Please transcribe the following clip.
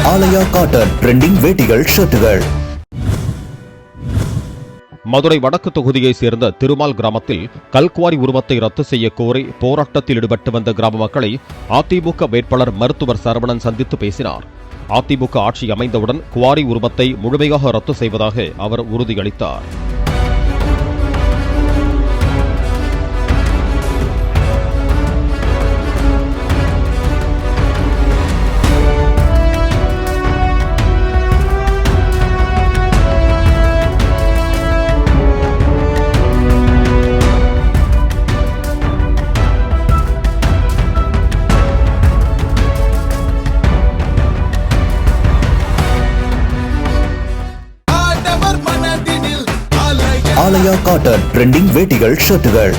ஆலயா cotton trending வேட்டிகள் ஷர்ட்டுகள். Madurai வடக்கு தொகுதியைச் சேர்ந்த திருமால் கிராமத்தில் கல்குவாரி உரிமத்தை ரத்து செய்ய கோரி போராட்டத்தில் ஈடுபட்டு வந்த கிராம மக்களை அதிமுக வேட்பாளர் மருத்துவர் சரவணன் சந்தித்து பேசினார். அதிமுக ஆட்சி அமைந்தவுடன் குவாரி உரிமத்தை முழுமையாக ரத்து செய்வதாக அவர் உறுதியளித்தார். ஆலயா காட்டன் ட்ரெண்டிங் வேட்டிகள் ஷர்ட்டுகள்.